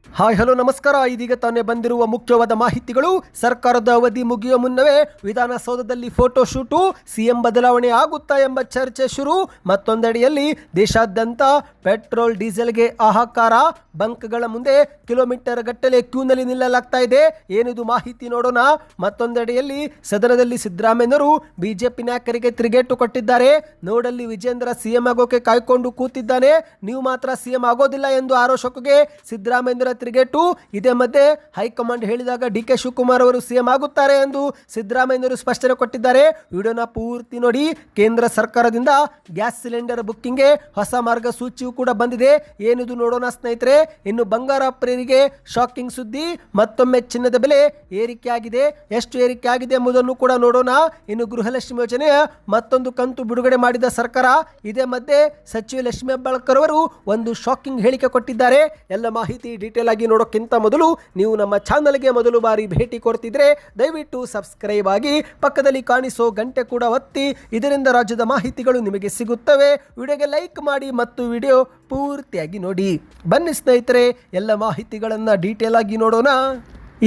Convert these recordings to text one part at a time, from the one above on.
Hi hello ನಮಸ್ಕಾರ. ಇದೀಗ ತಾನೇ ಬಂದಿರುವ ಮುಖ್ಯವಾದ ಮಾಹಿತಿಗಳು. ಸರ್ಕಾರದ ಅವಧಿ ಮುಗಿಯುವ ಮುನ್ನವೇ ವಿಧಾನಸೌಧದಲ್ಲಿ ಫೋಟೋ ಶೂಟು, ಸಿಎಂ ಬದಲಾವಣೆ ಆಗುತ್ತಾ ಎಂಬ ಚರ್ಚೆ ಶುರು. ಮತ್ತೊಂದೆಡೆಯಲ್ಲಿ ದೇಶಾದ್ಯಂತ ಪೆಟ್ರೋಲ್ ಡೀಸೆಲ್ಗೆ ಹಾಹಾಕಾರ. ಬಂಕ್ಗಳ ಮುಂದೆ ಕಿಲೋಮೀಟರ್ ಗಟ್ಟಲೆ ಕ್ಯೂನಲ್ಲಿ ನಿಲ್ಲಲಾಗ್ತಾ ಇದೆ. ಏನಿದು ಮಾಹಿತಿ ನೋಡೋಣ. ಮತ್ತೊಂದೆಡೆಯಲ್ಲಿ ಸದನದಲ್ಲಿ ಸಿದ್ದರಾಮಯ್ಯನವರು ಬಿಜೆಪಿ ನಾಯಕರಿಗೆ ತಿರುಗೇಟು ಕೊಟ್ಟಿದ್ದಾರೆ. ನೋಡಲ್ಲಿ ವಿಜೇಂದ್ರ ಸಿಎಂ ಆಗೋಕೆ ಕಾಯ್ಕೊಂಡು ಕೂತಿದ್ದಾನೆ, ನೀವು ಮಾತ್ರ ಸಿಎಂ ಆಗೋದಿಲ್ಲ ಎಂದು ಆರೋಪಕ್ಕೆ ಸಿದ್ದರಾಮಯ್ಯರ ತಿರುಗೇಟು. ಇದೇ ಮಧ್ಯೆ ಹೈಕಮಾಂಡ್ ಹೇಳಿದಾಗ ಡಿ.ಕೆ. ಶಿವಕುಮಾರ್ ಅವರು ಸಿಎಂ ಆಗುತ್ತಾರೆ ಎಂದು ಸಿದ್ದರಾಮಯ್ಯನವರು ಸ್ಪಷ್ಟನೆ ಕೊಟ್ಟಿದ್ದಾರೆ. ವಿಡಿಯೋನ ಪೂರ್ತಿ ನೋಡಿ. ಕೇಂದ್ರ ಸರ್ಕಾರದಿಂದ ಗ್ಯಾಸ್ ಸಿಲಿಂಡರ್ ಬುಕ್ಕಿಂಗ್ಗೆ ಹೊಸ ಮಾರ್ಗಸೂಚಿಯೂ ಕೂಡ ಬಂದಿದೆ. ಏನಿದು ನೋಡೋಣ ಸ್ನೇಹಿತರೆ. ಇನ್ನು ಬಂಗಾರ ಪ್ರಿಯರಿಗೆ ಶಾಕಿಂಗ್ ಸುದ್ದಿ. ಮತ್ತೊಮ್ಮೆ ಚಿನ್ನದ ಬೆಲೆ ಏರಿಕೆ ಆಗಿದೆ. ಎಷ್ಟು ಏರಿಕೆ ಆಗಿದೆ ಎಂಬುದನ್ನು ಕೂಡ ನೋಡೋಣ. ಇನ್ನು ಗೃಹಲಕ್ಷ್ಮಿ ಯೋಜನೆಯ ಮತ್ತೊಂದು ಕಂತು ಬಿಡುಗಡೆ ಮಾಡಿದ ಸರ್ಕಾರ. ಇದೇ ಮಧ್ಯೆ ಸಚಿವ ಲಕ್ಷ್ಮೀ ಹೆಬ್ಬಾಳ್ಕರ್ ಅವರು ಒಂದು ಶಾಕಿಂಗ್ ಹೇಳಿಕೆ ಕೊಟ್ಟಿದ್ದಾರೆ. ಎಲ್ಲ ಮಾಹಿತಿ ಡೀಟೇಲ್ ಆಗಿ ನೋಡೋಕ್ಕಿಂತ ಮೊದಲು ನೀವು ನಮ್ಮ ಚಾನಲ್ಗೆ ಮೊದಲು ಬಾರಿ ಭೇಟಿ ಕೊಡ್ತಿದ್ರೆ ದಯವಿಟ್ಟು ಸಬ್ಸ್ಕ್ರೈಬ್ ಆಗಿ, ಪಕ್ಕದಲ್ಲಿ ಕಾಣಿಸೋ ಗಂಟೆ ಕೂಡ ಒತ್ತಿ. ಇದರಿಂದ ರಾಜ್ಯದ ಮಾಹಿತಿಗಳು ನಿಮಗೆ ಸಿಗುತ್ತವೆ. ವಿಡಿಯೋಗೆ ಲೈಕ್ ಮಾಡಿ ಮತ್ತು ವಿಡಿಯೋ ಪೂರ್ತಿಯಾಗಿ ನೋಡಿ. ಬನ್ನಿ ಸ್ನೇಹಿತರೆ, ಎಲ್ಲ ಮಾಹಿತಿಗಳನ್ನು ಡೀಟೇಲ್ ಆಗಿ ನೋಡೋಣ.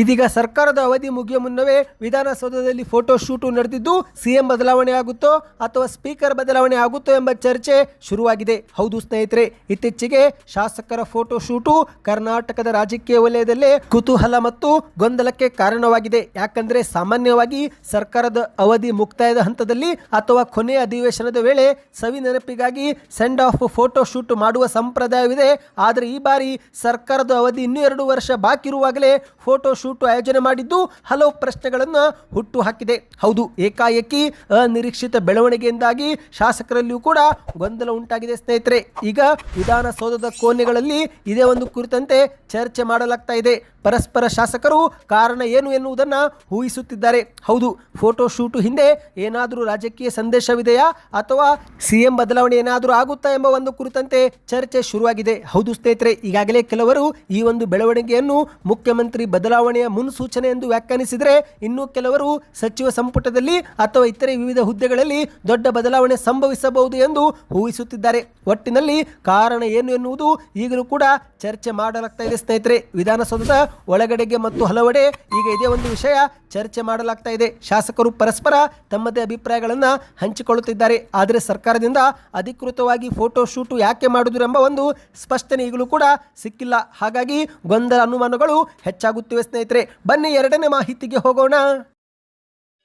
ಇದೀಗ ಸರ್ಕಾರದ ಅವಧಿ ಮುಗಿಯುವ ಮುನ್ನವೇ ವಿಧಾನಸೌಧದಲ್ಲಿ ಫೋಟೋ ಶೂಟು ನಡೆದಿದ್ದು, ಸಿಎಂ ಬದಲಾವಣೆ ಆಗುತ್ತೋ ಅಥವಾ ಸ್ಪೀಕರ್ ಬದಲಾವಣೆ ಆಗುತ್ತೋ ಎಂಬ ಚರ್ಚೆ ಶುರುವಾಗಿದೆ. ಹೌದು ಸ್ನೇಹಿತರೆ, ಇತ್ತೀಚೆಗೆ ಶಾಸಕರ ಫೋಟೋ ಶೂಟು ಕರ್ನಾಟಕದ ರಾಜಕೀಯ ವಲಯದಲ್ಲೇ ಕುತೂಹಲ ಮತ್ತು ಗೊಂದಲಕ್ಕೆ ಕಾರಣವಾಗಿದೆ. ಯಾಕಂದ್ರೆ ಸಾಮಾನ್ಯವಾಗಿ ಸರ್ಕಾರದ ಅವಧಿ ಮುಕ್ತಾಯದ ಹಂತದಲ್ಲಿ ಅಥವಾ ಕೊನೆಯ ಅಧಿವೇಶನದ ವೇಳೆ ಸವಿ ನೆನಪಿಗಾಗಿ ಸೆಂಡ್ ಆಫ್ ಫೋಟೋ ಶೂಟ್ ಮಾಡುವ ಸಂಪ್ರದಾಯವಿದೆ. ಆದರೆ ಈ ಬಾರಿ ಸರ್ಕಾರದ ಅವಧಿ ಇನ್ನೂ 2 ವರ್ಷ ಬಾಕಿ ಇರುವಾಗಲೇ ಫೋಟೋ ಶೂಟು ಆಯೋಜನೆ ಮಾಡಿದ್ದು ಹಲವು ಪ್ರಶ್ನೆಗಳನ್ನು ಹುಟ್ಟು ಹಾಕಿದೆ. ಹೌದು, ಏಕಾಏಕಿ ಅನಿರೀಕ್ಷಿತ ಬೆಳವಣಿಗೆಯಿಂದಾಗಿ ಶಾಸಕರಲ್ಲಿಯೂ ಕೂಡ ಗೊಂದಲ ಉಂಟಾಗಿದೆ ಸ್ನೇಹಿತರೆ. ಈಗ ವಿಧಾನಸೌಧದ ಕೋಣೆಗಳಲ್ಲಿ ಇದೇ ಒಂದು ಕುರಿತಂತೆ ಚರ್ಚೆ ಮಾಡಲಾಗ್ತಾ ಇದೆ. ಪರಸ್ಪರ ಶಾಸಕರು ಕಾರಣ ಏನು ಎನ್ನುವುದನ್ನು ಊಹಿಸುತ್ತಿದ್ದಾರೆ. ಹೌದು, ಫೋಟೋ ಶೂಟು ಹಿಂದೆ ಏನಾದರೂ ರಾಜಕೀಯ ಸಂದೇಶವಿದೆಯಾ ಅಥವಾ ಸಿಎಂ ಬದಲಾವಣೆ ಏನಾದರೂ ಆಗುತ್ತಾ ಎಂಬ ಒಂದು ಕುರಿತಂತೆ ಚರ್ಚೆ ಶುರುವಾಗಿದೆ. ಹೌದು ಸ್ನೇಹಿತರೆ, ಈಗಾಗಲೇ ಕೆಲವರು ಈ ಒಂದು ಬೆಳವಣಿಗೆಯನ್ನು ಮುಖ್ಯಮಂತ್ರಿ ಬದಲಾವಣೆಯ ಮುನ್ಸೂಚನೆ ಎಂದು ವ್ಯಾಖ್ಯಾನಿಸಿದರೆ, ಇನ್ನು ಕೆಲವರು ಸಚಿವ ಸಂಪುಟದಲ್ಲಿ ಅಥವಾ ಇತರೆ ವಿವಿಧ ಹುದ್ದೆಗಳಲ್ಲಿ ದೊಡ್ಡ ಬದಲಾವಣೆ ಸಂಭವಿಸಬಹುದು ಎಂದು ಊಹಿಸುತ್ತಿದ್ದಾರೆ. ಒಟ್ಟಿನಲ್ಲಿ ಕಾರಣ ಏನು ಎನ್ನುವುದು ಈಗಲೂ ಕೂಡ ಚರ್ಚೆ ಮಾಡಲಾಗ್ತಾ ಇದೆ ಸ್ನೇಹಿತರೆ. ವಿಧಾನಸೌಧದ ಒಳಗಡೆಗೆ ಮತ್ತು ಹಲವೆಡೆ ಈಗ ಇದೇ ಒಂದು ವಿಷಯ ಚರ್ಚೆ ಮಾಡಲಾಗ್ತಾ ಇದೆ. ಶಾಸಕರು ಪರಸ್ಪರ ತಮ್ಮದೇ ಅಭಿಪ್ರಾಯಗಳನ್ನು ಹಂಚಿಕೊಳ್ಳುತ್ತಿದ್ದಾರೆ. ಆದರೆ ಸರ್ಕಾರದಿಂದ ಅಧಿಕೃತವಾಗಿ ಫೋಟೋ ಶೂಟು ಯಾಕೆ ಮಾಡುವುದು ಎಂಬ ಒಂದು ಸ್ಪಷ್ಟನೆ ಈಗಲೂ ಕೂಡ ಸಿಕ್ಕಿಲ್ಲ. ಹಾಗಾಗಿ ಗೊಂದಲ ಅನುಮಾನಗಳು ಹೆಚ್ಚಾಗುತ್ತಿವೆ ಸ್ನೇಹಿತರೆ. ಬನ್ನಿ ಎರಡನೇ ಮಾಹಿತಿಗೆ ಹೋಗೋಣ.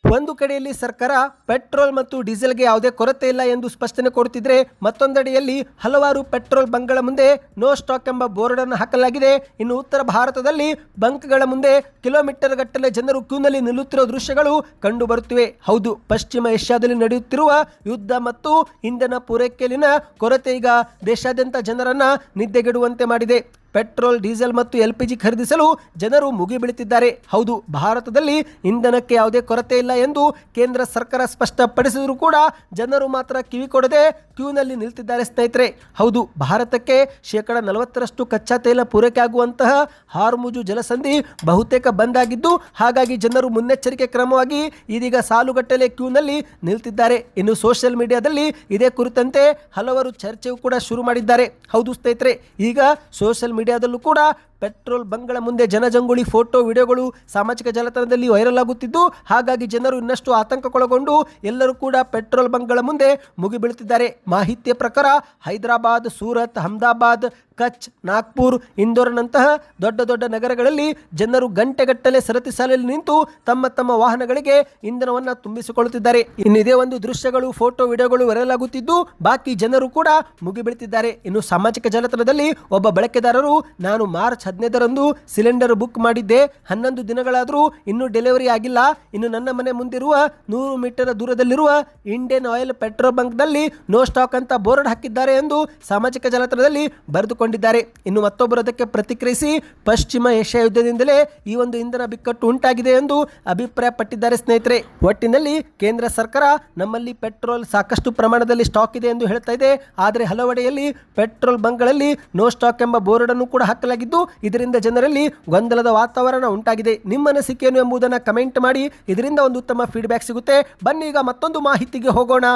ಒಂದು ಕಡೆಯಲ್ಲಿ ಸರ್ಕಾರ ಪೆಟ್ರೋಲ್ ಮತ್ತು ಡೀಸೆಲ್ಗೆ ಯಾವುದೇ ಕೊರತೆ ಇಲ್ಲ ಎಂದು ಸ್ಪಷ್ಟನೆ ಕೊಡುತ್ತಿದ್ರೆ, ಮತ್ತೊಂದೆಡೆಯಲ್ಲಿ ಹಲವಾರು ಪೆಟ್ರೋಲ್ ಬಂಕ್ಗಳ ಮುಂದೆ ನೋ ಸ್ಟಾಕ್ ಎಂಬ ಬೋರ್ಡ್ ಅನ್ನು ಹಾಕಲಾಗಿದೆ. ಇನ್ನು ಉತ್ತರ ಭಾರತದಲ್ಲಿ ಬಂಕ್ಗಳ ಮುಂದೆ ಕಿಲೋಮೀಟರ್ ಗಟ್ಟಲೆ ಜನರು ಕ್ಯೂನಲ್ಲಿ ನಿಲ್ಲುತ್ತಿರುವ ದೃಶ್ಯಗಳು ಕಂಡು ಬರುತ್ತಿವೆ. ಹೌದು, ಪಶ್ಚಿಮ ಏಷ್ಯಾದಲ್ಲಿ ನಡೆಯುತ್ತಿರುವ ಯುದ್ಧ ಮತ್ತು ಇಂಧನ ಪೂರೈಕೆಯಲ್ಲಿನ ಕೊರತೆ ಈಗ ದೇಶಾದ್ಯಂತ ಜನರನ್ನ ನಿದ್ದೆಗೆಡುವಂತೆ ಮಾಡಿದೆ. ಪೆಟ್ರೋಲ್, ಡೀಸೆಲ್ ಮತ್ತು LPG ಖರೀದಿಸಲು ಜನರು ಮುಗಿಬೀಳುತ್ತಿದ್ದಾರೆ. ಹೌದು, ಭಾರತದಲ್ಲಿ ಇಂಧನಕ್ಕೆ ಯಾವುದೇ ಕೊರತೆ ಇಲ್ಲ ಎಂದು ಕೇಂದ್ರ ಸರ್ಕಾರ ಸ್ಪಷ್ಟಪಡಿಸಿದರೂ ಕೂಡ ಜನರು ಮಾತ್ರ ಕಿವಿ ಕೊಡದೆ ಕ್ಯೂನಲ್ಲಿ ನಿಲ್ತಿದ್ದಾರೆ ಸ್ನೇಹಿತರೆ. ಹೌದು, ಭಾರತಕ್ಕೆ 40% ಕಚ್ಚಾ ತೈಲ ಪೂರೈಕೆ ಆಗುವಂತಹ ಹಾರ್ಮುಜು ಜಲಸಂಧಿ ಬಹುತೇಕ ಬಂದ್ ಆಗಿದ್ದು, ಹಾಗಾಗಿ ಜನರು ಮುನ್ನೆಚ್ಚರಿಕೆ ಕ್ರಮವಾಗಿ ಇದೀಗ ಸಾಲುಗಟ್ಟಲೆ ಕ್ಯೂನಲ್ಲಿ ನಿಲ್ತಿದ್ದಾರೆ. ಇನ್ನು ಸೋಷಿಯಲ್ ಮೀಡಿಯಾದಲ್ಲಿ ಇದೇ ಕುರಿತಂತೆ ಹಲವರು ಚರ್ಚೆಯೂ ಕೂಡ ಶುರು ಮಾಡಿದ್ದಾರೆ. ಹೌದು ಸ್ನೇಹಿತರೆ, ಈಗ ಸೋಷಿಯಲ್ ಮೀಡಿಯಾದಲ್ಲೂ ಕೂಡ ಪೆಟ್ರೋಲ್ ಬಂಕ್ಗಳ ಮುಂದೆ ಜನಜಂಗುಳಿ ಫೋಟೋ, ವಿಡಿಯೋಗಳು ಸಾಮಾಜಿಕ ಜಾಲತಾಣದಲ್ಲಿ ವೈರಲ್ ಆಗುತ್ತಿದ್ದು, ಹಾಗಾಗಿ ಜನರು ಇನ್ನಷ್ಟು ಆತಂಕಕ್ಕೊಳಗೊಂಡು ಎಲ್ಲರೂ ಕೂಡ ಪೆಟ್ರೋಲ್ ಬಂಕ್ಗಳ ಮುಂದೆ ಮುಗಿಬೀಳುತ್ತಿದ್ದಾರೆ. ಮಾಹಿತಿಯ ಪ್ರಕಾರ ಹೈದರಾಬಾದ್, ಸೂರತ್, ಅಹಮದಾಬಾದ್, ಕಚ್, ನಾಗ್ಪುರ್, ಇಂದೋರ್ನಂತಹ ದೊಡ್ಡ ದೊಡ್ಡ ನಗರಗಳಲ್ಲಿ ಜನರು ಗಂಟೆಗಟ್ಟಲೆ ಸರತಿ ಸಾಲಲ್ಲಿ ನಿಂತು ತಮ್ಮ ತಮ್ಮ ವಾಹನಗಳಿಗೆ ಇಂಧನವನ್ನು ತುಂಬಿಸಿಕೊಳ್ಳುತ್ತಿದ್ದಾರೆ. ಇನ್ನು ಇದೇ ಒಂದು ದೃಶ್ಯಗಳು, ಫೋಟೋ, ವಿಡಿಯೋಗಳು ವೈರಲ್ ಆಗುತ್ತಿದ್ದು, ಬಾಕಿ ಜನರು ಕೂಡ ಮುಗಿಬೀಳುತ್ತಿದ್ದಾರೆ. ಇನ್ನು ಸಾಮಾಜಿಕ ಜಾಲತಾಣದಲ್ಲಿ ಒಬ್ಬ ಬಳಕೆದಾರರು, ನಾನು ಮಾರ್ಚ್ 15ರಂದು ಸಿಲಿಂಡರ್ ಬುಕ್ ಮಾಡಿದ್ದೆ, 11 ದಿನಗಳಾದರೂ ಇನ್ನೂ ಡೆಲಿವರಿ ಆಗಿಲ್ಲ. ಇನ್ನು ನನ್ನ ಮನೆ ಮುಂದಿರುವ 100 ಮೀಟರ್ ದೂರದಲ್ಲಿರುವ ಇಂಡಿಯನ್ ಆಯಿಲ್ ಪೆಟ್ರೋಲ್ ಬಂಕ್ನಲ್ಲಿ ನೋ ಸ್ಟಾಕ್ ಅಂತ ಬೋರ್ಡ್ ಹಾಕಿದ್ದಾರೆ ಎಂದು ಸಾಮಾಜಿಕ ಜಾಲತಾಣದಲ್ಲಿ ಬರೆದುಕೊಂಡಿದ್ದಾರೆ. ಇನ್ನು ಮತ್ತೊಬ್ಬರು ಅದಕ್ಕೆ ಪ್ರತಿಕ್ರಿಯಿಸಿ, ಪಶ್ಚಿಮ ಏಷ್ಯಾ ಯುದ್ಧದಿಂದಲೇ ಈ ಒಂದು ಇಂಧನ ಬಿಕ್ಕಟ್ಟು ಉಂಟಾಗಿದೆ ಎಂದು ಅಭಿಪ್ರಾಯಪಟ್ಟಿದ್ದಾರೆ ಸ್ನೇಹಿತರೆ. ಒಟ್ಟಿನಲ್ಲಿ ಕೇಂದ್ರ ಸರ್ಕಾರ ನಮ್ಮಲ್ಲಿ ಪೆಟ್ರೋಲ್ ಸಾಕಷ್ಟು ಪ್ರಮಾಣದಲ್ಲಿ ಸ್ಟಾಕ್ ಇದೆ ಎಂದು ಹೇಳ್ತಾ ಇದೆ. ಆದರೆ ಹಲವೆಡೆಯಲ್ಲಿ ಪೆಟ್ರೋಲ್ ಬಂಕ್ಗಳಲ್ಲಿ ನೋ ಸ್ಟಾಕ್ ಎಂಬ ಬೋರ್ಡ್ ಅನ್ನು ಕೂಡ ಹಾಕಲಾಗಿದ್ದು, ಇದರಿಂದ ಜನರಲ್ಲಿ ಗೊಂದಲದ ವಾತಾವರಣ ಉಂಟಾಗಿದೆ. ನಿಮ್ಮ ಅನಿಸಿಕೆಯನ್ನು ಎಂಬುದನ್ನು ಕಮೆಂಟ್ ಮಾಡಿ. ಇದರಿಂದ ಒಂದು ಉತ್ತಮ ಫೀಡ್ಬ್ಯಾಕ್ ಸಿಗುತ್ತೆ. ಬನ್ನಿ ಈಗ ಮತ್ತೊಂದು ಮಾಹಿತಿಗೆ ಹೋಗೋಣ.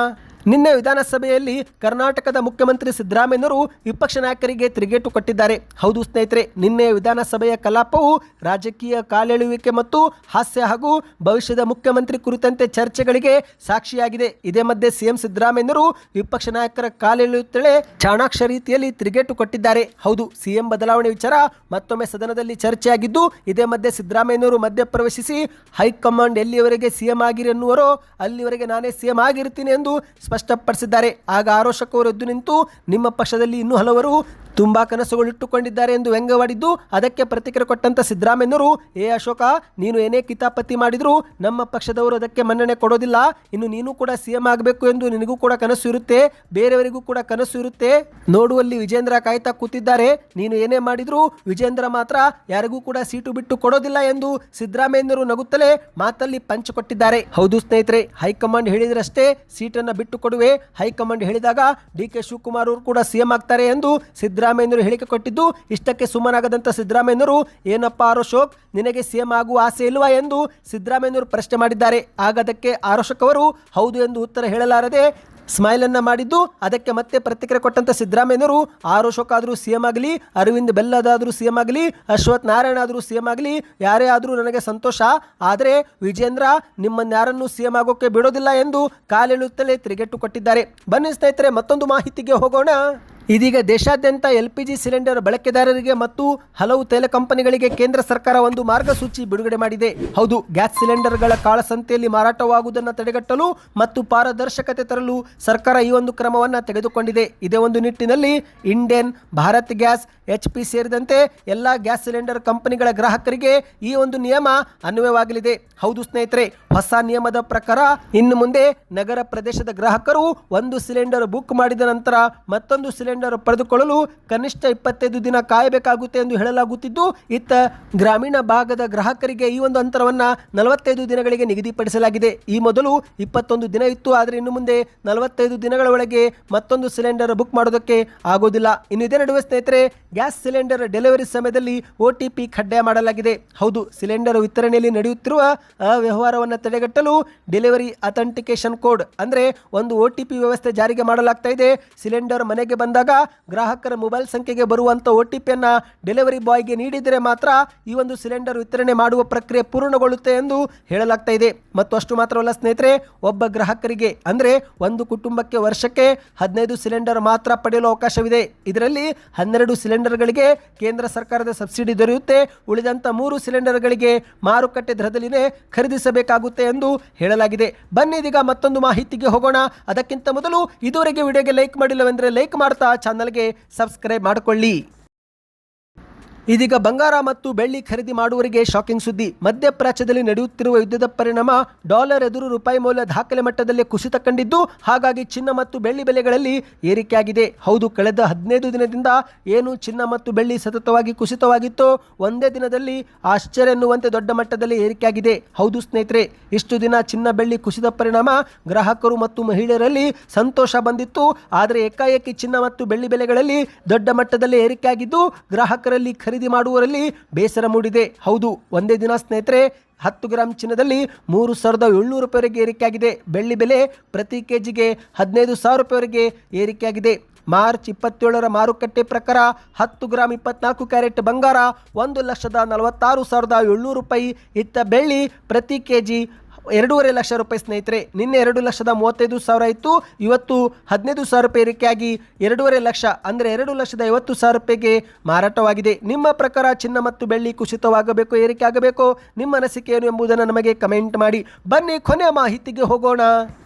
ನಿನ್ನೆ ವಿಧಾನಸಭೆಯಲ್ಲಿ ಕರ್ನಾಟಕದ ಮುಖ್ಯಮಂತ್ರಿ ಸಿದ್ದರಾಮಯ್ಯನವರು ವಿಪಕ್ಷ ನಾಯಕರಿಗೆ ತಿರುಗೇಟು ಕೊಟ್ಟಿದ್ದಾರೆ. ಹೌದು ಸ್ನೇಹಿತರೆ, ನಿನ್ನೆ ವಿಧಾನಸಭೆಯ ಕಲಾಪವು ರಾಜಕೀಯ ಕಾಲೆಳೆಯುವಿಕೆ ಮತ್ತು ಹಾಸ್ಯ ಹಾಗೂ ಭವಿಷ್ಯದ ಮುಖ್ಯಮಂತ್ರಿ ಕುರಿತಂತೆ ಚರ್ಚೆಗಳಿಗೆ ಸಾಕ್ಷಿಯಾಗಿದೆ. ಇದೇ ಮಧ್ಯೆ ಸಿಎಂ ಸಿದ್ದರಾಮಯ್ಯನವರು ವಿಪಕ್ಷ ನಾಯಕರ ಕಾಲೆಳೆಯುತ್ತಲೇ ಚಾಣಾಕ್ಷ ರೀತಿಯಲ್ಲಿ ತಿರುಗೇಟು ಕೊಟ್ಟಿದ್ದಾರೆ. ಹೌದು, ಸಿಎಂ ಬದಲಾವಣೆ ವಿಚಾರ ಮತ್ತೊಮ್ಮೆ ಸದನದಲ್ಲಿ ಚರ್ಚೆಯಾಗಿದ್ದು, ಇದೇ ಮಧ್ಯೆ ಸಿದ್ದರಾಮಯ್ಯನವರು ಮಧ್ಯಪ್ರವೇಶಿಸಿ ಹೈಕಮಾಂಡ್ ಎಲ್ಲಿಯವರೆಗೆ ಸಿಎಂ ಆಗಿರಿ ಎನ್ನುವರೋ ಅಲ್ಲಿವರೆಗೆ ನಾನೇ ಸಿಎಂ ಆಗಿರ್ತೀನಿ ಎಂದು ಸ್ಪಷ್ಟಪಡಿಸಿದ್ದಾರೆ. ಆಗ ಆರೋಶಕವರು ಎದ್ದು ನಿಂತು ನಿಮ್ಮ ಪಕ್ಷದಲ್ಲಿ ಇನ್ನೂ ಹಲವರು ತುಂಬಾ ಕನಸುಗಳಿಟ್ಟುಕೊಂಡಿದ್ದಾರೆ ಎಂದು ವ್ಯಂಗ್ಯವಾಡಿದ್ದು, ಅದಕ್ಕೆ ಪ್ರತಿಕ್ರಿಯೆ ಕೊಟ್ಟಂತ ಸಿದ್ದರಾಮಯ್ಯನವರು, ಅಶೋಕ, ನೀನು ಏನೇ ಕಿತಾಪತಿ ಮಾಡಿದ್ರು ನಮ್ಮ ಪಕ್ಷದವರು ಅದಕ್ಕೆ ಮನ್ನಣೆ ಕೊಡೋದಿಲ್ಲ. ಇನ್ನು ನೀನು ಕೂಡ ಸಿಎಂ ಆಗಬೇಕು ಎಂದು ನಿನಗೂ ಕೂಡ ಕನಸು ಇರುತ್ತೆ, ಬೇರೆಯವರಿಗೂ ಕೂಡ ಕನಸು ಇರುತ್ತೆ. ನೋಡುವಲ್ಲಿ ವಿಜೇಂದ್ರ ಕಾಯ್ತಾ ಕೂತಿದ್ದಾರೆ. ನೀನು ಏನೇ ಮಾಡಿದ್ರು ವಿಜೇಂದ್ರ ಮಾತ್ರ ಯಾರಿಗೂ ಕೂಡ ಸೀಟು ಬಿಟ್ಟು ಕೊಡೋದಿಲ್ಲ ಎಂದು ಸಿದ್ದರಾಮಯ್ಯನವರು ನಗುತ್ತಲೇ ಮಾತಲ್ಲಿ ಪಂಚ್ ಕೊಟ್ಟಿದ್ದಾರೆ. ಹೌದು ಸ್ನೇಹಿತರೆ, ಹೈಕಮಾಂಡ್ ಹೇಳಿದ್ರಷ್ಟೇ ಸೀಟನ್ನು ಬಿಟ್ಟು ಕೊಡುವೆ. ಹೈಕಮಾಂಡ್ ಹೇಳಿದಾಗ ಡಿ.ಕೆ. ಶಿವಕುಮಾರ್ ಅವರು ಕೂಡ ಸಿಎಂ ಆಗ್ತಾರೆ ಎಂದು ಸಿದ್ದರಾಮಯ್ಯನವರು ಹೇಳಿಕೆ ಕೊಟ್ಟಿದ್ದು, ಇಷ್ಟಕ್ಕೆ ಸುಮ್ಮನಾಗದಂತ ಸಿದ್ದರಾಮಯ್ಯನವರು, ಏನಪ್ಪ ಅಶೋಕ್, ನಿನಗೆ ಸಿಎಂ ಆಗುವ ಆಸೆ ಇಲ್ವಾ ಎಂದು ಸಿದ್ದರಾಮಯ್ಯನವರು ಪ್ರಶ್ನೆ ಮಾಡಿದ್ದಾರೆ. ಆಗ ಅದಕ್ಕೆ ಅಶೋಕ್ ಅವರು ಹೌದು ಎಂದು ಉತ್ತರ ಹೇಳಲಾರದೆ ಸ್ಮೈಲ್ ಅನ್ನ ಮಾಡಿದ್ದು, ಅದಕ್ಕೆ ಮತ್ತೆ ಪ್ರತಿಕ್ರಿಯೆ ಕೊಟ್ಟಂತ ಸಿದ್ದರಾಮಯ್ಯನವರು, ಅಶೋಕ್ ಆದರೂ ಸಿಎಂ ಆಗಲಿ, ಅರವಿಂದ್ ಬೆಲ್ಲದಾದರೂ ಸಿಎಂ ಆಗಲಿ, ಅಶ್ವಥ್ ನಾರಾಯಣ ಆದರೂ ಸಿಎಂ ಆಗಲಿ, ಯಾರೇ ಆದರೂ ನನಗೆ ಸಂತೋಷ. ಆದರೆ ವಿಜೇಂದ್ರ ನಿಮ್ಮನ್ಯಾರನ್ನೂ ಸಿಎಂ ಆಗೋಕೆ ಬಿಡೋದಿಲ್ಲ ಎಂದು ಕಾಲೆಳುತ್ತಲೇ ತಿರುಗೇಟು ಕೊಟ್ಟಿದ್ದಾರೆ. ಬನ್ನಿ ಸ್ನೇಹಿತರೆ, ಮತ್ತೊಂದು ಮಾಹಿತಿಗೆ ಹೋಗೋಣ. ಇದೀಗ ದೇಶಾದ್ಯಂತ LPG ಸಿಲಿಂಡರ್ ಬಳಕೆದಾರರಿಗೆ ಮತ್ತು ಹಲವು ತೈಲ ಕಂಪನಿಗಳಿಗೆ ಕೇಂದ್ರ ಸರ್ಕಾರ ಒಂದು ಮಾರ್ಗಸೂಚಿ ಬಿಡುಗಡೆ ಮಾಡಿದೆ. ಹೌದು, ಗ್ಯಾಸ್ ಸಿಲಿಂಡರ್ಗಳ ಕಾಳಸಂತೆಯಲ್ಲಿ ಮಾರಾಟವಾಗುವುದನ್ನು ತಡೆಗಟ್ಟಲು ಮತ್ತು ಪಾರದರ್ಶಕತೆ ತರಲು ಸರ್ಕಾರ ಈ ಒಂದು ಕ್ರಮವನ್ನು ತೆಗೆದುಕೊಂಡಿದೆ. ಇದೇ ಒಂದು ನಿಟ್ಟಿನಲ್ಲಿ ಇಂಡಿಯನ್, ಭಾರತ್ ಗ್ಯಾಸ್, HP ಸೇರಿದಂತೆ ಎಲ್ಲ ಗ್ಯಾಸ್ ಸಿಲಿಂಡರ್ ಕಂಪನಿಗಳ ಗ್ರಾಹಕರಿಗೆ ಈ ಒಂದು ನಿಯಮ ಅನ್ವಯವಾಗಲಿದೆ. ಹೌದು ಸ್ನೇಹಿತರೆ, ಹೊಸ ನಿಯಮದ ಪ್ರಕಾರ ಇನ್ನು ಮುಂದೆ ನಗರ ಪ್ರದೇಶದ ಗ್ರಾಹಕರು ಒಂದು ಸಿಲಿಂಡರ್ ಬುಕ್ ಮಾಡಿದ ನಂತರ ಮತ್ತೊಂದು ಸಿಲಿಂಡರ್ ಪಡೆದುಕೊಳ್ಳಲು ಕನಿಷ್ಠ 25 ದಿನ ಕಾಯಬೇಕಾಗುತ್ತೆ ಎಂದು ಹೇಳಲಾಗುತ್ತಿದ್ದು, ಇತ್ತ ಗ್ರಾಮೀಣ ಭಾಗದ ಗ್ರಾಹಕರಿಗೆ ಈ ಒಂದು ಅಂತರವನ್ನು 45 ದಿನಗಳಿಗೆ ನಿಗದಿಪಡಿಸಲಾಗಿದೆ. ಈ ಮೊದಲು 21 ದಿನ ಇತ್ತು, ಆದರೆ ಇನ್ನು ಮುಂದೆ 45 ದಿನಗಳ ಒಳಗೆ ಮತ್ತೊಂದು ಸಿಲಿಂಡರ್ ಬುಕ್ ಮಾಡೋದಕ್ಕೆ ಆಗೋದಿಲ್ಲ. ಇನ್ನು ಇದೇ ನಡುವೆ ಸ್ನೇಹಿತರೆ, ಗ್ಯಾಸ್ ಸಿಲಿಂಡರ್ ಡೆಲಿವರಿ ಸಮಯದಲ್ಲಿ OTP ಕಡ್ಡಾಯ ಮಾಡಲಾಗಿದೆ. ಹೌದು, ಸಿಲಿಂಡರ್ ವಿತರಣೆಯಲ್ಲಿ ನಡೆಯುತ್ತಿರುವ ಅವ್ಯವಹಾರವನ್ನು ತಡೆಗಟ್ಟಲು ಡೆಲಿವರಿ ಅಥೆಂಟಿಕೇಶನ್ ಕೋಡ್ ಅಂದರೆ ಒಂದು OTP ವ್ಯವಸ್ಥೆ ಜಾರಿಗೆ ಮಾಡಲಾಗ್ತಾ ಇದೆ. ಸಿಲಿಂಡರ್ ಮನೆಗೆ ಬಂದಾಗ ಗ್ರಾಹಕರ ಮೊಬೈಲ್ ಸಂಖ್ಯೆಗೆ ಬರುವಂಥ OTPಯನ್ನು ಡೆಲಿವರಿ ಬಾಯ್ಗೆ ನೀಡಿದರೆ ಮಾತ್ರ ಈ ಒಂದು ಸಿಲಿಂಡರ್ ವಿತರಣೆ ಮಾಡುವ ಪ್ರಕ್ರಿಯೆ ಪೂರ್ಣಗೊಳ್ಳುತ್ತೆ ಎಂದು ಹೇಳಲಾಗ್ತಾ ಇದೆ. ಮತ್ತು ಅಷ್ಟು ಮಾತ್ರವಲ್ಲ ಸ್ನೇಹಿತರೆ, ಒಬ್ಬ ಗ್ರಾಹಕರಿಗೆ ಅಂದರೆ ಒಂದು ಕುಟುಂಬಕ್ಕೆ ವರ್ಷಕ್ಕೆ 15 ಸಿಲಿಂಡರ್ ಮಾತ್ರ ಪಡೆಯಲು ಅವಕಾಶವಿದೆ. ಇದರಲ್ಲಿ 12 ಸಿಲಿಂಡರ್ಗಳಿಗೆ ಕೇಂದ್ರ ಸರ್ಕಾರದ ಸಬ್ಸಿಡಿ ದೊರೆಯುತ್ತೆ. ಉಳಿದಂಥ 3 ಸಿಲಿಂಡರ್ಗಳಿಗೆ ಮಾರುಕಟ್ಟೆ ದರದಲ್ಲಿನೇ ಖರೀದಿಸಬೇಕಾಗುತ್ತೆ ಎಂದು ಹೇಳಲಾಗಿದೆ. ಬನ್ನಿ ಇದೀಗ ಮತ್ತೊಂದು ಮಾಹಿತಿಗೆ ಹೋಗೋಣ. ಅದಕ್ಕಿಂತ ಮೊದಲು ಇದುವರೆಗೆ ವಿಡಿಯೋಗೆ ಲೈಕ್ ಮಾಡಿಲ್ಲವೆಂದರೆ ಲೈಕ್ ಮಾಡ್ತಾ ಚಾನಲ್ಗೆ ಸಬ್ಸ್ಕ್ರೈಬ್ ಮಾಡಿಕೊಳ್ಳಿ. ಇದೀಗ ಬಂಗಾರ ಮತ್ತು ಬೆಳ್ಳಿ ಖರೀದಿ ಮಾಡುವವರಿಗೆ ಶಾಕಿಂಗ್ ಸುದ್ದಿ. ಮಧ್ಯಪ್ರಾಚ್ಯದಲ್ಲಿ ನಡೆಯುತ್ತಿರುವ ಯುದ್ಧದ ಪರಿಣಾಮ ಡಾಲರ್ ಎದುರು ರೂಪಾಯಿ ಮೌಲ್ಯ ದಾಖಲೆ ಮಟ್ಟದಲ್ಲಿ ಕುಸಿತ ಕಂಡಿದ್ದು, ಹಾಗಾಗಿ ಚಿನ್ನ ಮತ್ತು ಬೆಳ್ಳಿ ಬೆಲೆಗಳಲ್ಲಿ ಏರಿಕೆಯಾಗಿದೆ. ಹೌದು, ಕಳೆದ 15 ದಿನದಿಂದ ಏನು ಚಿನ್ನ ಮತ್ತು ಬೆಳ್ಳಿ ಸತತವಾಗಿ ಕುಸಿತವಾಗಿತ್ತು, ಒಂದೇ ದಿನದಲ್ಲಿ ಆಶ್ಚರ್ಯ ಎನ್ನುವಂತೆ ದೊಡ್ಡ ಮಟ್ಟದಲ್ಲಿ ಏರಿಕೆಯಾಗಿದೆ. ಹೌದು ಸ್ನೇಹಿತರೆ, ಇಷ್ಟು ದಿನ ಚಿನ್ನ ಬೆಳ್ಳಿ ಕುಸಿದ ಪರಿಣಾಮ ಗ್ರಾಹಕರು ಮತ್ತು ಮಹಿಳೆಯರಲ್ಲಿ ಸಂತೋಷ ಬಂದಿತ್ತು. ಆದರೆ ಏಕಾಏಕಿ ಚಿನ್ನ ಮತ್ತು ಬೆಳ್ಳಿ ಬೆಲೆಗಳಲ್ಲಿ ದೊಡ್ಡ ಮಟ್ಟದಲ್ಲಿ ಏರಿಕೆಯಾಗಿದ್ದು ಗ್ರಾಹಕರಲ್ಲಿ ಖರೀದಿ ಮಾಡುವವರಲ್ಲಿ ಬೇಸರ ಮೂಡಿದೆ. ಹೌದು, ಒಂದೇ ದಿನ ಸ್ನೇಹಿತರೆ 10 ಗ್ರಾಂ ಚಿನ್ನದಲ್ಲಿ 3,700 ರೂಪಾಯಿವರೆಗೆ ಏರಿಕೆಯಾಗಿದೆ. ಬೆಳ್ಳಿ ಬೆಲೆ ಪ್ರತಿ ಕೆಜಿಗೆ 15,000 ರೂಪಾಯಿವರೆಗೆ ಏರಿಕೆಯಾಗಿದೆ. ಮಾರ್ಚ್ 27ರ ಮಾರುಕಟ್ಟೆ ಪ್ರಕಾರ 10 ಗ್ರಾಂ 24 ಕ್ಯಾರೆಟ್ ಬಂಗಾರ 1,46,700 ರೂಪಾಯಿ. ಇತ್ತ ಬೆಳ್ಳಿ ಪ್ರತಿ ಕೆಜಿ 2.5 ಲಕ್ಷ ರೂಪಾಯಿ ಸ್ನೇಹಿತರೆ. ನಿನ್ನೆ 2,35,000 ಇತ್ತು, ಇವತ್ತು 15,000 ರೂಪಾಯಿ ಏರಿಕೆಯಾಗಿ 2.5 ಲಕ್ಷ ಅಂದರೆ 2,50,000 ರೂಪಾಯಿಗೆ ಮಾರಾಟವಾಗಿದೆ. ನಿಮ್ಮ ಪ್ರಕಾರ ಚಿನ್ನ ಮತ್ತು ಬೆಳ್ಳಿ ಕುಸಿತವಾಗಬೇಕು, ಏರಿಕೆ ಆಗಬೇಕು? ನಿಮ್ಮ ಅನಿಸಿಕೆ ಏನು ಎಂಬುದನ್ನು ನಮಗೆ ಕಮೆಂಟ್ ಮಾಡಿ. ಬನ್ನಿ ಕೊನೆಯ ಮಾಹಿತಿಗೆ ಹೋಗೋಣ.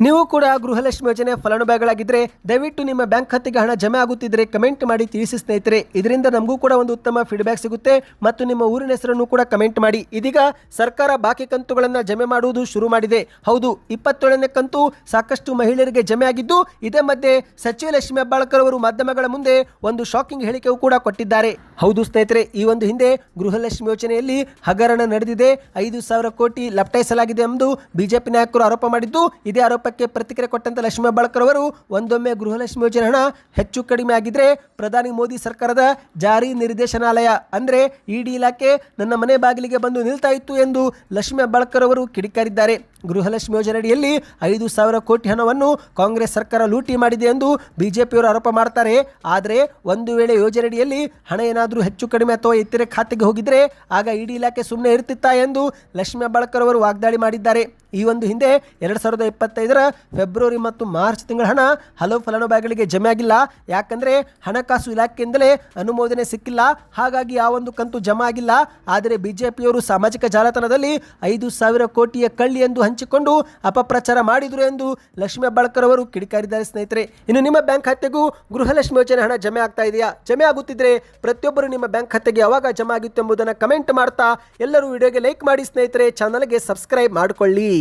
ನೀವು ಕೂಡ ಗೃಹಲಕ್ಷ್ಮಿ ಯೋಜನೆ ಫಲಾನುಭವಿಗಳಾಗಿದ್ದರೆ ದಯವಿಟ್ಟು ನಿಮ್ಮ ಬ್ಯಾಂಕ್ ಖಾತೆಗೆ ಹಣ ಜಮೆ ಆಗುತ್ತಿದ್ದರೆ ಕಮೆಂಟ್ ಮಾಡಿ ತಿಳಿಸಿ ಸ್ನೇಹಿತರೆ. ಇದರಿಂದ ನಮಗೂ ಕೂಡ ಒಂದು ಉತ್ತಮ ಫೀಡ್ಬ್ಯಾಕ್ ಸಿಗುತ್ತೆ. ಮತ್ತು ನಿಮ್ಮ ಊರಿನ ಹೆಸರನ್ನು ಕೂಡ ಕಮೆಂಟ್ ಮಾಡಿ. ಇದೀಗ ಸರ್ಕಾರ ಬಾಕಿ ಕಂತುಗಳನ್ನು ಜಮೆ ಮಾಡುವುದು ಶುರು ಮಾಡಿದೆ. ಹೌದು, 27ನೇ ಕಂತು ಸಾಕಷ್ಟು ಮಹಿಳೆಯರಿಗೆ ಜಮೆ ಆಗಿದ್ದು, ಇದೇ ಮಧ್ಯೆ ಸಚಿವ ಲಕ್ಷ್ಮಿ ಹೆಬ್ಬಾಳ್ಕರ್ ಅವರು ಮಾಧ್ಯಮಗಳ ಮುಂದೆ ಒಂದು ಶಾಕಿಂಗ್ ಹೇಳಿಕೆಯೂ ಕೂಡ ಕೊಟ್ಟಿದ್ದಾರೆ. ಹೌದು ಸ್ನೇಹಿತರೆ, ಈ ಒಂದು ಹಿಂದೆ ಗೃಹಲಕ್ಷ್ಮಿ ಯೋಜನೆಯಲ್ಲಿ ಹಗರಣ ನಡೆದಿದೆ, 5,000 ಕೋಟಿ ಲಪಟಾಯಿಸಲಾಗಿದೆ ಎಂದು ಬಿಜೆಪಿ ನಾಯಕರು ಆರೋಪ ಮಾಡಿದ್ದು, ಇದೇ ಆರೋಪಕ್ಕೆ ಪ್ರತಿಕ್ರಿಯೆ ಕೊಟ್ಟಂತ ಲಕ್ಷ್ಮಿ ಹೆಬ್ಬಾಳ್ಕರ್ ಅವರು, ಒಂದೊಮ್ಮೆ ಗೃಹಲಕ್ಷ್ಮಿ ಯೋಜನೆ ಹಣ ಹೆಚ್ಚು ಕಡಿಮೆ ಆಗಿದ್ರೆ ಪ್ರಧಾನಿ ಮೋದಿ ಸರ್ಕಾರದ ಜಾರಿ ನಿರ್ದೇಶನಾಲಯ ಅಂದ್ರೆ ED ಇಲಾಖೆ ನನ್ನ ಮನೆ ಬಾಗಿಲಿಗೆ ಬಂದು ನಿಲ್ತಾ ಇತ್ತು ಎಂದು ಲಕ್ಷ್ಮಿ ಹೆಬ್ಬಾಳ್ಕರ್ ಅವರು ಕಿಡಿಕಾರಿದ್ದಾರೆ. ಗೃಹಲಕ್ಷ್ಮಿ ಯೋಜನೆಯಡಿಯಲ್ಲಿ 5,000 ಕೋಟಿ ಹಣವನ್ನು ಕಾಂಗ್ರೆಸ್ ಸರ್ಕಾರ ಲೂಟಿ ಮಾಡಿದೆ ಎಂದು ಬಿಜೆಪಿಯವರು ಆರೋಪ ಮಾಡ್ತಾರೆ. ಆದರೆ ಒಂದು ವೇಳೆ ಯೋಜನೆಯಡಿಯಲ್ಲಿ ಹಣ ಏನಾದರೂ ಹೆಚ್ಚು ಕಡಿಮೆ ಅಥವಾ ಇತರೆ ಖಾತೆಗೆ ಹೋಗಿದ್ರೆ ಆಗ ಇಡಿ ಇಲಾಖೆ ಸುಮ್ಮನೆ ಇರ್ತಿತ್ತಾ ಎಂದು ಲಕ್ಷ್ಮೀ ಹೆಬ್ಬಾಳ್ಕರ್ ಅವರು ವಾಗ್ದಾಳಿ ಮಾಡಿದ್ದಾರೆ. ಈ ಒಂದು ಹಿಂದೆ 2025ರ ಫೆಬ್ರವರಿ ಮತ್ತು ಮಾರ್ಚ್ ತಿಂಗಳ ಹಣ ಹಲವು ಫಲಾನುಭವಿಗಳಿಗೆ ಜಮೆ ಆಗಿಲ್ಲ. ಯಾಕಂದರೆ ಹಣಕಾಸು ಇಲಾಖೆಯಿಂದಲೇ ಅನುಮೋದನೆ ಸಿಕ್ಕಿಲ್ಲ, ಹಾಗಾಗಿ ಆ ಒಂದು ಕಂತು ಜಮಾ ಆಗಿಲ್ಲ. ಆದರೆ ಬಿಜೆಪಿಯವರು ಸಾಮಾಜಿಕ ಜಾಲತಾಣದಲ್ಲಿ 5,000 ಕೋಟಿಯ ಕಳ್ಳಿ ಎಂದು ಹಂಚಿಕೊಂಡು ಅಪಪ್ರಚಾರ ಮಾಡಿದರು ಎಂದು ಲಕ್ಷ್ಮೀ ಹೆಬ್ಬಾಳ್ಕರ್ ಅವರು ಕಿಡಿಕಾರಿದ್ದಾರೆ. ಸ್ನೇಹಿತರೆ, ಇನ್ನು ನಿಮ್ಮ ಬ್ಯಾಂಕ್ ಖಾತೆಗೂ ಗೃಹಲಕ್ಷ್ಮಿ ಯೋಜನೆ ಹಣ ಜಮೆ ಆಗ್ತಾ ಇದೆಯಾ? ಜಮೆ ಆಗುತ್ತಿದ್ರೆ ಪ್ರತಿಯೊಬ್ಬರು ನಿಮ್ಮ ಬ್ಯಾಂಕ್ ಖಾತೆಗೆ ಯಾವಾಗ ಜಮಾ ಆಗಿತ್ತು ಎಂಬುದನ್ನು ಕಮೆಂಟ್ ಮಾಡ್ತಾ ಎಲ್ಲರೂ ವಿಡಿಯೋಗೆ ಲೈಕ್ ಮಾಡಿ ಸ್ನೇಹಿತರೆ, ಚಾನಲ್ಗೆ ಸಬ್ಸ್ಕ್ರೈಬ್ ಮಾಡಿಕೊಳ್ಳಿ.